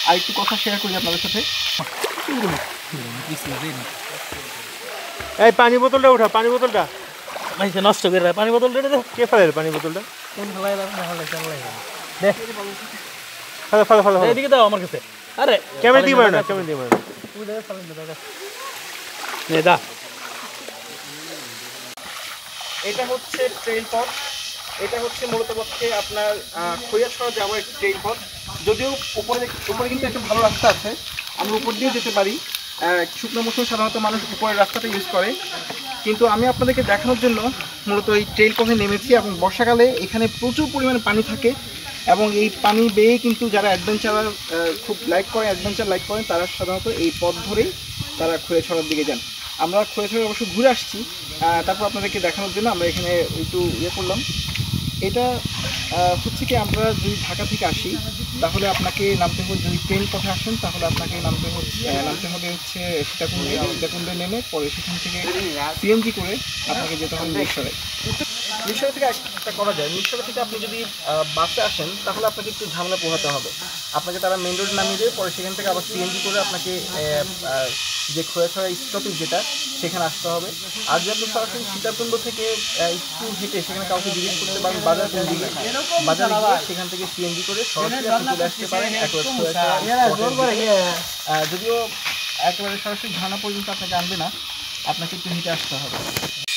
আর একটু কথা শেয়ার করি আপনাদের সাথে। এই পানি বোতলটা উঠা, পানি বোতলটা ভাইছে নষ্ট করে পানি বোতলটা দে। কে ফেলে পানি বোতলটা? কোন ফেলাই দাও না ফেলাই চালাই দে। ফেলে ফেলে ফেলে এদিকে দাও আমার কাছে। আরে ক্যামেরা দিয়ে মারো না, ক্যামেরা দিয়ে মারো না। তুই দে ফেলাই দে দাও। নে দা। এটা হচ্ছে ট্রেইল পথ। এটা হচ্ছে মূলত পক্ষে আপনার খৈয়াছড়া যাওয়ার একটি ট্রেইল পথ। যদিও উপরে কিন্তু একটা ভালো রাস্তা আছে, আমরা উপর দিয়ে যেতে পারি। শুকনো মৌসুমে সাধারণত মানুষ উপরের রাস্তাটা ইউজ করে, কিন্তু আমি আপনাদেরকে দেখানোর জন্য মূলত এই ট্রেইল পথে নেমেছি। এবং বর্ষাকালে এখানে প্রচুর পরিমাণে পানি থাকে, এবং এই পানি বেয়ে কিন্তু যারা অ্যাডভেঞ্চার খুব লাইক করেন, অ্যাডভেঞ্চার লাইক করেন, তারা সাধারণত এই পথ ধরেই তারা খৈয়াছড়ার দিকে যান। আমরা খৈয়াছড়া অবশ্য ঘুরে আসছি, তারপর আপনাদেরকে দেখানোর জন্য আমরা এখানে একটু করলাম। এটা হচ্ছে কি, আমরা যদি ঢাকা থেকে আসি তাহলে আপনাকে নামতে হবে, যদি ট্রেন পথে আসেন তাহলে আপনাকে নামতে হবে হচ্ছে সীতাকুণ্ডে নেমে পরে সেখান থেকে সিএনজি করে আপনাকে যেতে হবে মিরসরাই। মিরসরাই থেকে একটা করা যায়, মিরসরাই থেকে আপনি যদি বাসে আসেন তাহলে আপনাকে একটু ঝামেলা পোহাতে হবে। আপনাকে তারা মেন রোড নামিয়ে দেবে, পরে সেখান থেকে আবার সিএনজি করে আপনাকে যে খোয়াছড়া স্টপেজ যেটা সেখানে আসতে হবে। আর যদি আপনি সরাসরি সীতাকুণ্ড থেকে একটু হেঁটে সেখানে কাউকে জিজ্ঞেস করতে পারেন বাজার কোন দিকে, বাজারে গিয়ে সেখান থেকে সিএনজি করে সরাসরি আপনি চলে আসতে পারেন একেবারে খোয়াছড়া। যদিও একেবারে সরাসরি ঝর্ণা পর্যন্ত আপনাকে আনবে না, আপনাকে একটু হেঁটে আসতে হবে।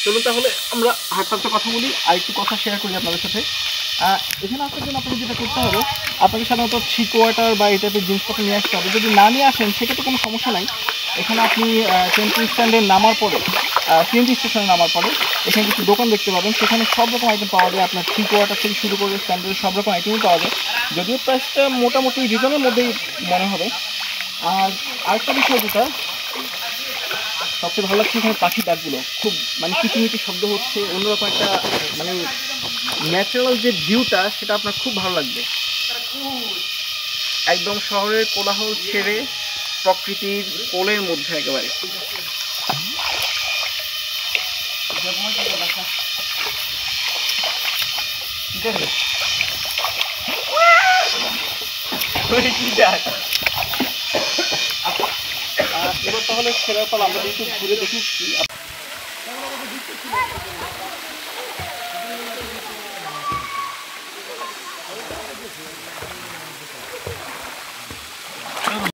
চলুন তাহলে আমরা হাঁটতে কথা বলি আর একটু কথা শেয়ার করি আপনাদের সাথে। এখানে আসার জন্য আপনাকে যেটা করতে হবে, আপনাকে সাধারণত থ্রি কোয়ার্টার বা এই টাইপের জিনিসপত্র নিয়ে আসতে হবে। যদি না নিয়ে আসেন সেক্ষেত্রে কোনো সমস্যা নাই। এখানে আপনি টেম্পো স্ট্যান্ডে নামার পরে, সিএনজি স্টেশনে নামার পরে এখানে কিছু দোকান দেখতে পাবেন, সেখানে সব রকম আইটেম পাওয়া যায়। আপনার থ্রি কোয়ার্টার থেকে শুরু করে স্ট্যান্ডার্ড সব রকম আইটেমই পাওয়া যায়, যদিও প্রাইসটা মোটামুটি রিজনের মধ্যেই মনে হবে। আর আরেকটা বিষয় যেটা সবচেয়ে ভালো লাগছে, এখানে পাখির ডাকগুলো খুব মানে কিচিমিচি শব্দ হচ্ছে, অন্যরকম একটা মানে ন্যাচারাল যে ভিউটা সেটা আপনার খুব ভালো লাগবে। একদম শহরের কোলাহল ছেড়ে প্রকৃতির কোলের মধ্যে একেবারে। এবার তাহলে সেরা ফল আমরা একটু ঘুরে দেখি।